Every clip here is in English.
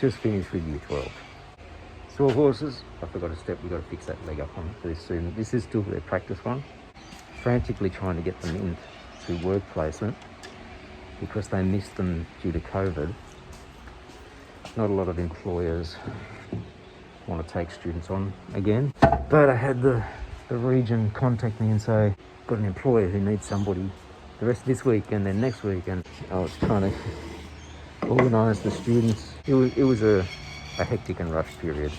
just finished with year 12. Saw horses, I forgot a step, we've got to fix that leg up on for this student. This is still their practice one. Frantically trying to get them into work placement because they missed them due to COVID. Not a lot of employers want to take students on again. But I had the region contact me and say, got an employer who needs somebody the rest of this week and then next week, and I was trying to organise the students. It was a hectic and rushed period.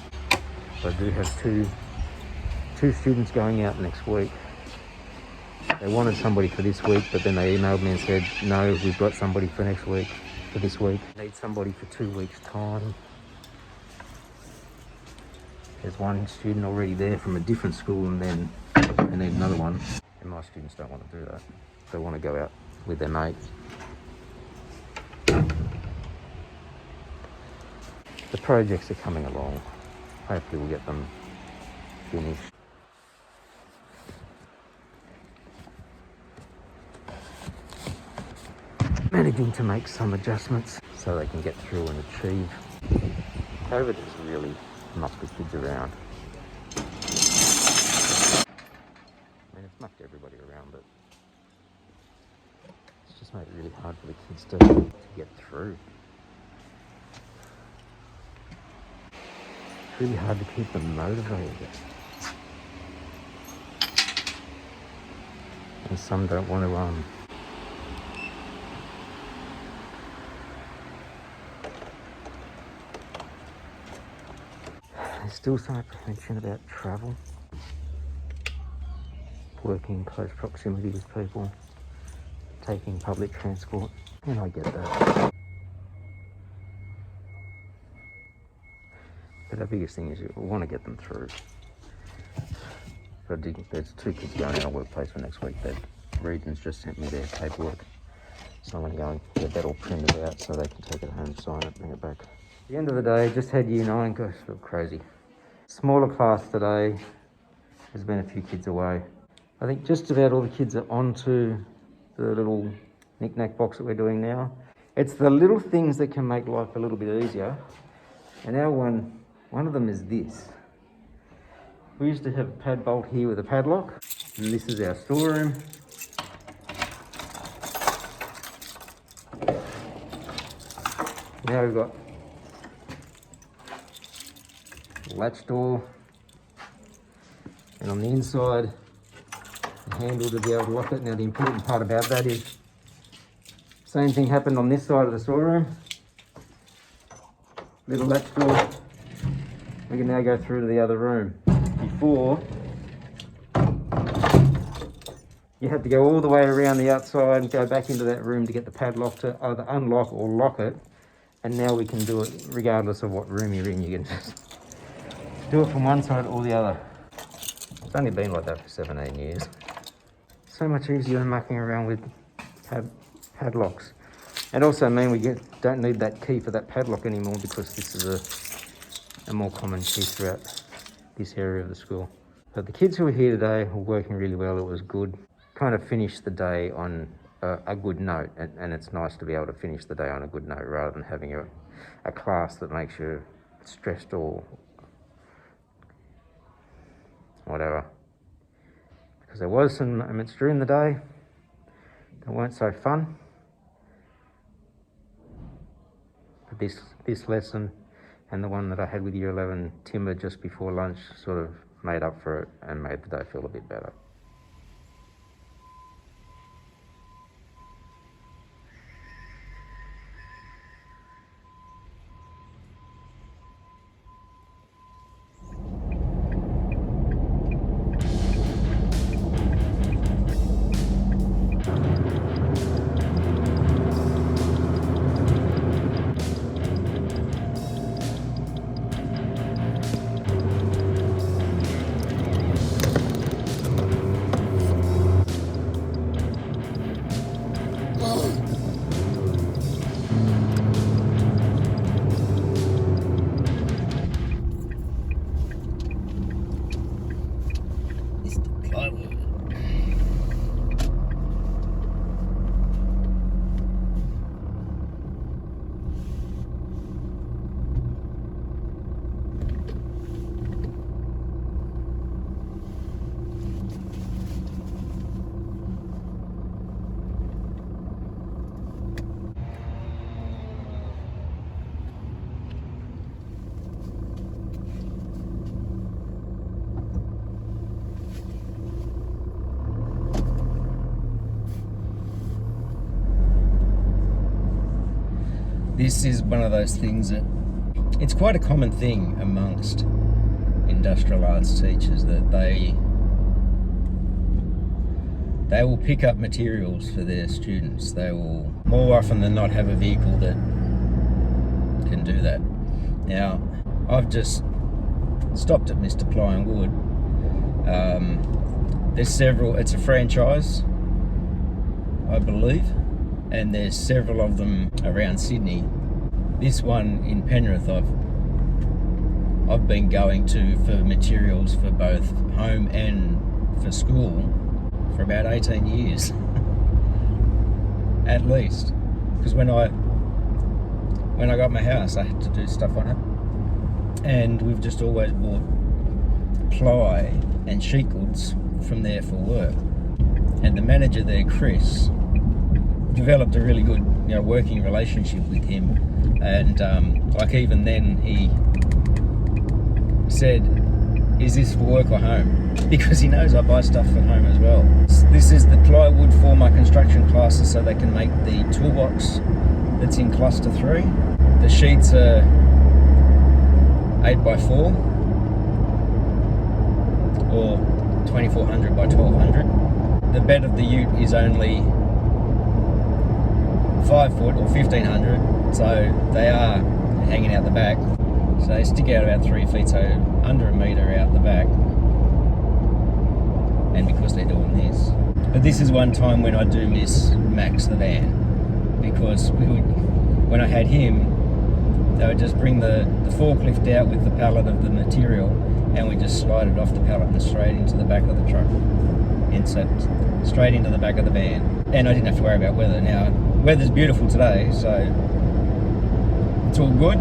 I do have two students going out next week. They wanted somebody for this week, but then they emailed me and said, no, we've got somebody for next week, for this week. Need somebody for 2 weeks' time. There's one student already there from a different school, and then they need another one. And my students don't want to do that. They want to go out with their mates. The projects are coming along. Hopefully we'll get them finished. Managing to make some adjustments so they can get through and achieve. COVID has really knocked the kids around. I mean, it's knocked everybody around, but it's just made it really hard for the kids to get through. It's really hard to keep them motivated. And some don't want to There's still some apprehension about travel, working in close proximity with people, taking public transport, and I get that. But the biggest thing is you want to get them through. But there's 2 kids going in our workplace for next week. That Regions just sent me their paperwork, so I'm going to go and get that all printed out so they can take it home, sign it, bring it back. At the end of the day, just had year 9, gosh, I feel crazy. Smaller class today, there's been a few kids away. I think just about all the kids are onto the little knick-knack box that we're doing now. It's the little things that can make life a little bit easier. And our one of them is this. We used to have a pad bolt here with a padlock, and this is our storeroom. Now we've got latch door, and on the inside a handle to be able to lock it. Now the important part about that is same thing happened on this side of the storeroom. Little latch door. We can now go through to the other room. Before you had to go all the way around the outside and go back into that room to get the padlock to either unlock or lock it, and now we can do it regardless of what room you're in. You can just do it from one side or the other. It's only been like that for 17 years. So much easier than mucking around with padlocks. And also mean we don't need that key for that padlock anymore, because this is a more common key throughout this area of the school. But the kids who were here today were working really well. It was good. Kind of finished the day on a good note, and it's nice to be able to finish the day on a good note rather than having a class that makes you stressed or whatever. Because there was some moments during the day that weren't so fun. But this lesson and the one that I had with Year 11 Timber just before lunch sort of made up for it and made the day feel a bit better. This is one of those things that it's quite a common thing amongst industrial arts teachers, that they will pick up materials for their students. They will more often than not have a vehicle that can do that. Now, I've just stopped at Mr. Ply and Wood. There's several, it's a franchise, I believe, and there's several of them around Sydney. This one in Penrith I've been going to for materials for both home and for school for about 18 years at least, because when I got my house I had to do stuff on it, and we've just always bought ply and sheet goods from there for work. And the manager there, Chris, developed a really good, working relationship with him, and like even then he said, is this for work or home? Because he knows I buy stuff for home as well. This is the plywood for my construction classes, so they can make the toolbox that's in cluster 3. The sheets are 8x4 or 2400 by 1200. The bed of the ute is only 5 foot or 1500, so they are hanging out the back. So they stick out about 3 feet, so under a metre out the back. And because they're doing this. But this is one time when I do miss Max the van, because when I had him, they would just bring the forklift out with the pallet of the material, and we just slide it off the pallet and straight into the back of the truck. Straight into the back of the van. And I didn't have to worry about weather. Now, weather's beautiful today, so it's all good.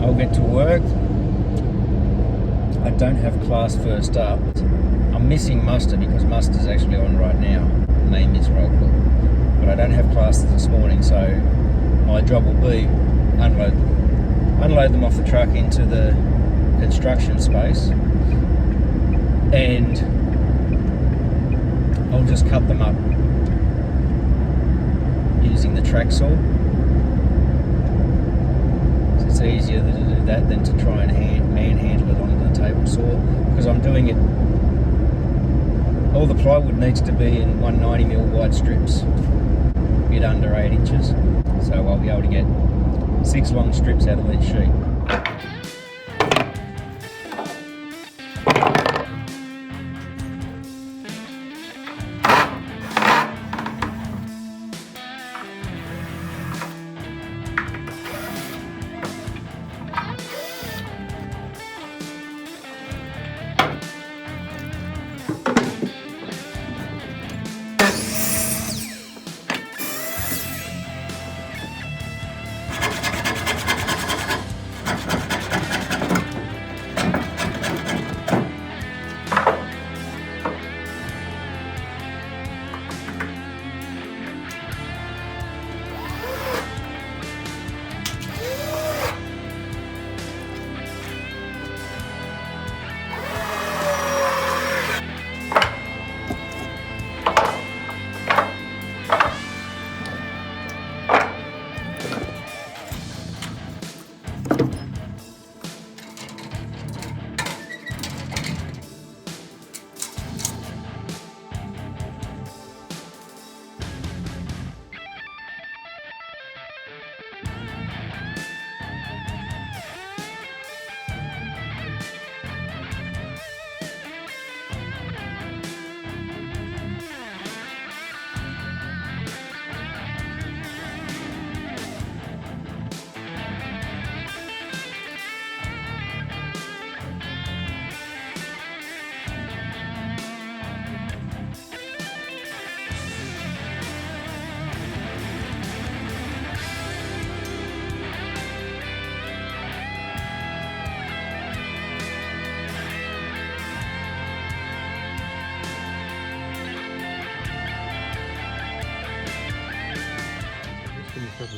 I'll get to work. I don't have class first up. I'm missing muster because muster's actually on right now. May miss roll call. But I don't have classes this morning, so my job will be unload them off the truck into the construction space, and I'll just cut them up using the track saw. So it's easier to do that than to try and manhandle it onto the table saw, because I'm doing it, all the plywood needs to be in 190mm wide strips, a bit under 8 inches, so I'll be able to get 6 long strips out of each sheet.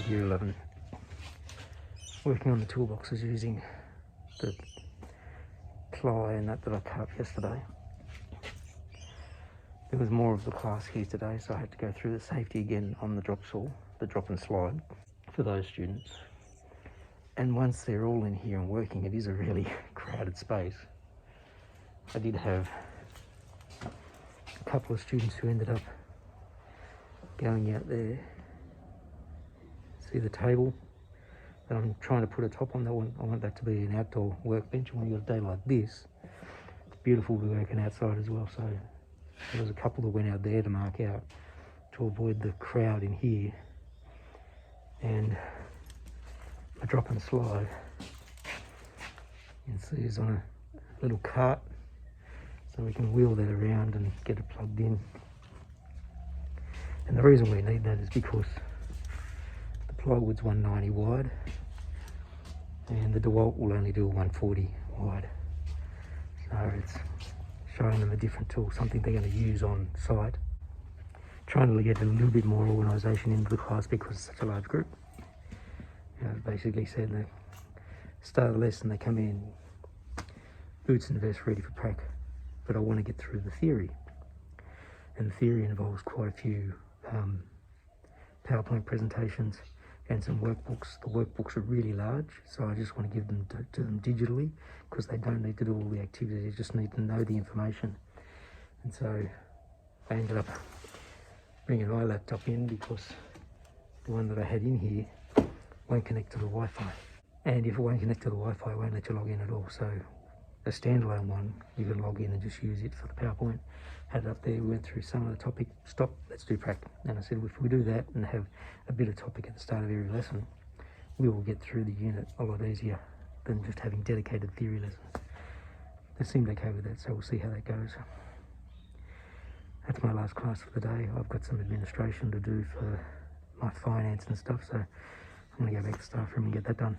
Year 11, working on the toolboxes using the ply and that I cut yesterday. There was more of the class here today, so I had to go through the safety again on the drop saw, the drop and slide. for those students. And once they're all in here and working, it is a really crowded space. I did have a couple of students who ended up going out there. See the table that I'm trying to put a top on? I want that to be an outdoor workbench. When you've got a day like this, it's beautiful to be working outside as well. So there was a couple that went out there to mark out to avoid the crowd in here. And a drop and slide, you can see, is on a little cart, so we can wheel that around and get it plugged in. And the reason we need that is because the plywood's 190 wide and the DeWalt will only do a 140 wide. So it's showing them a different tool, something they're going to use on site. Trying to get a little bit more organisation into the class because it's such a large group. Basically said they start the lesson, they come in, boots and vest ready for prac, but I want to get through the theory. And the theory involves quite a few PowerPoint presentations and some workbooks. The workbooks are really large, so I just want to give them to them digitally because they don't need to do all the activities, they just need to know the information. And so I ended up bringing my laptop in because the one that I had in here won't connect to the Wi-Fi. And if it won't connect to the Wi-Fi, it won't let you log in at all. So a standalone one, you can log in and just use it for the PowerPoint. Had it up there, we went through some of the topic, stop, let's do prac. And I said, well, if we do that and have a bit of topic at the start of every lesson, we will get through the unit a lot easier than just having dedicated theory lessons. They seemed okay with that, so we'll see how that goes. That's my last class for the day. I've got some administration to do for my finance and stuff, so I'm going to go back to the staff room and get that done.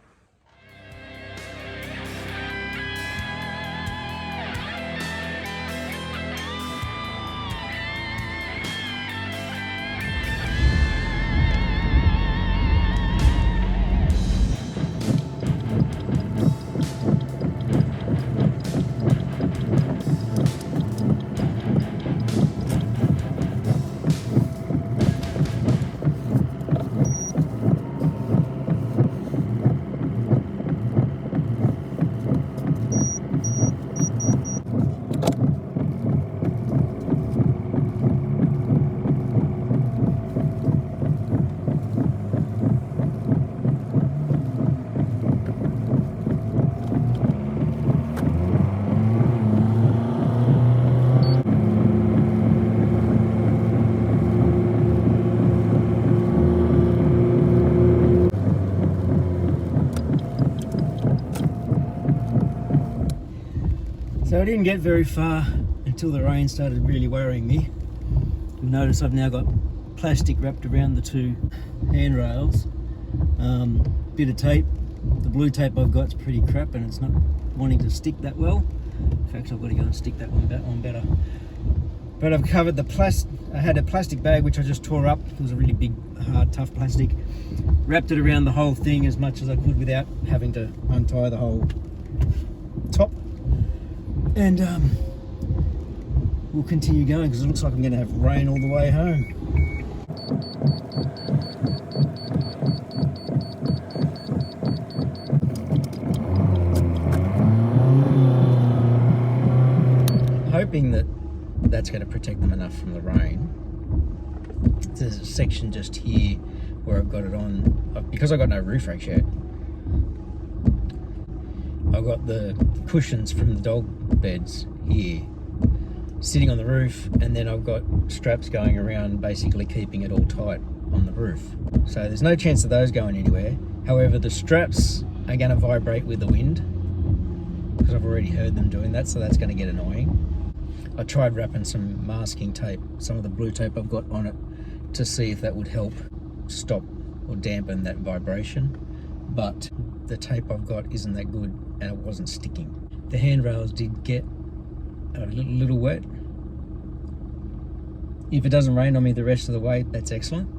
So I didn't get very far until the rain started really worrying me. You'll notice I've now got plastic wrapped around the two handrails. Bit of tape. The blue tape I've got is pretty crap and it's not wanting to stick that well. In fact, I've got to go and stick that one better. But I've covered the I had a plastic bag which I just tore up. It was a really big, hard, tough plastic. Wrapped it around the whole thing as much as I could without having to untie the whole top. And we'll continue going because it looks like I'm going to have rain all the way home. Hoping that that's going to protect them enough from the rain. There's a section just here where I've got it on, because I've got no roof rack yet. I've got the cushions from the dog beds here sitting on the roof, and then I've got straps going around basically keeping it all tight on the roof. So there's no chance of those going anywhere. However, the straps are going to vibrate with the wind because I've already heard them doing that, so that's going to get annoying. I tried wrapping some masking tape, some of the blue tape I've got on it, to see if that would help stop or dampen that vibration, but the tape I've got isn't that good and it wasn't sticking. The handrails did get a little wet. If it doesn't rain on me the rest of the way, that's excellent.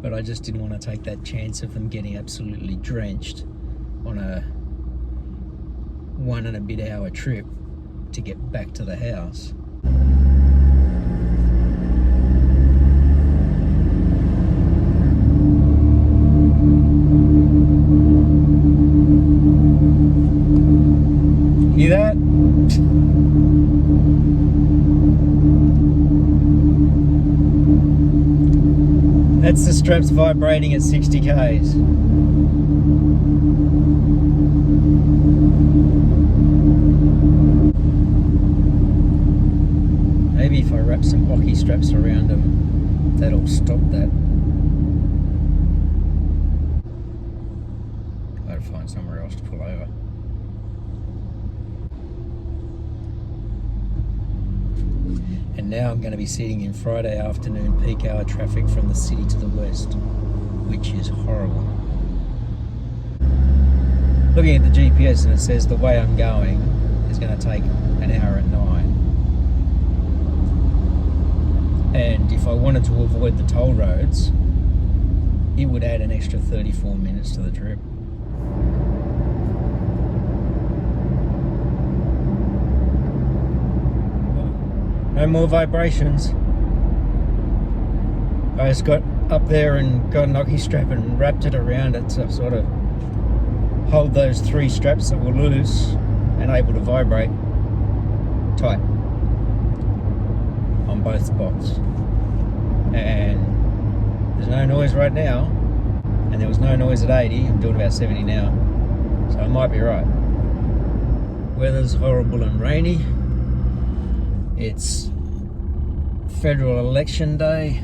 But I just didn't want to take that chance of them getting absolutely drenched on a 1 and a bit hour trip to get back to the house. That's the straps vibrating at 60 k's. Maybe if I wrap some hockey straps around them, that'll stop that. Gotta find somewhere else to pull over. And now I'm going to be sitting in Friday afternoon peak hour traffic from the city to the west, which is horrible. Looking at the GPS, and it says the way I'm going is going to take an hour and 9. And if I wanted to avoid the toll roads, it would add an extra 34 minutes to the trip. No more vibrations. I just got up there and got a hockey strap and wrapped it around it to sort of hold those 3 straps that were loose and able to vibrate tight on both spots. And there's no noise right now, and there was no noise at 80. I'm doing about 70 now, so I might be right. Weather's horrible and rainy. It's federal election day,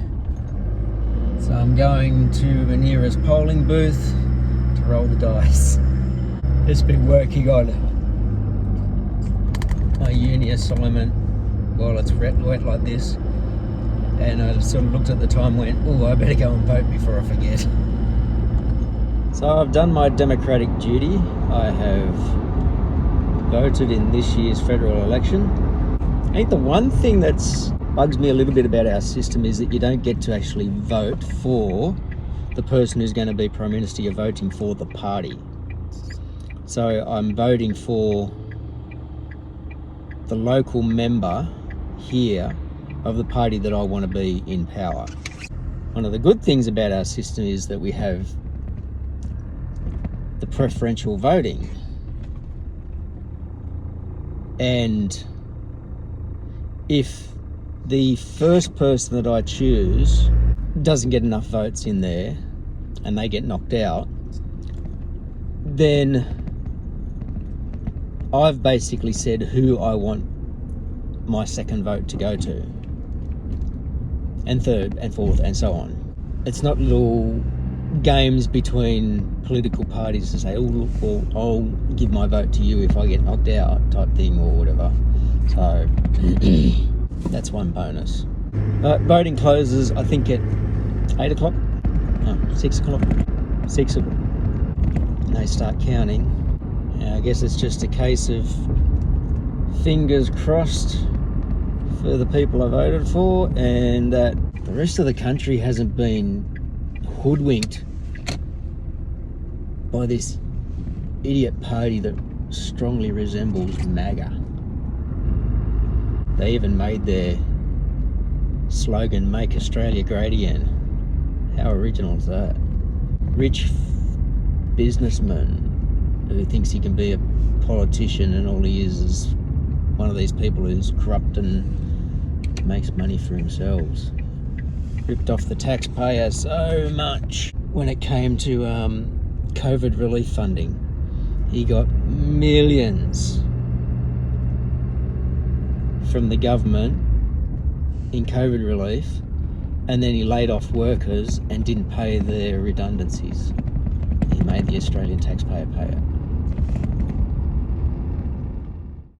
so I'm going to the nearest polling booth to roll the dice. Just been working on my uni assignment while it's wet like this, and I sort of looked at the time and went, oh, I better go and vote before I forget. So I've done my democratic duty. I have voted in this year's federal election. I think the one thing that's bugs me a little bit about our system is that you don't get to actually vote for the person who's going to be Prime Minister. You're voting for the party. So I'm voting for the local member here of the party that I want to be in power. One of the good things about our system is that we have the preferential voting. And if the first person that I choose doesn't get enough votes in there and they get knocked out, then I've basically said who I want my second vote to go to, and third and fourth and so on. It's not little games between political parties to say, oh look, well, I'll give my vote to you if I get knocked out type thing or whatever. So that's one bonus. Voting closes, I think, at 8 o'clock. No, 6 o'clock. 6 o'clock. And they start counting. I guess it's just a case of fingers crossed for the people I voted for, and that the rest of the country hasn't been hoodwinked by this idiot party that strongly resembles MAGA. They even made their slogan, "Make Australia Great Again." How original is that? Rich businessman who thinks he can be a politician, and all he is one of these people who's corrupt and makes money for themselves. Ripped off the taxpayer so much when it came to COVID relief funding. He got millions from the government in COVID relief, and then he laid off workers and didn't pay their redundancies. He made the Australian taxpayer pay it.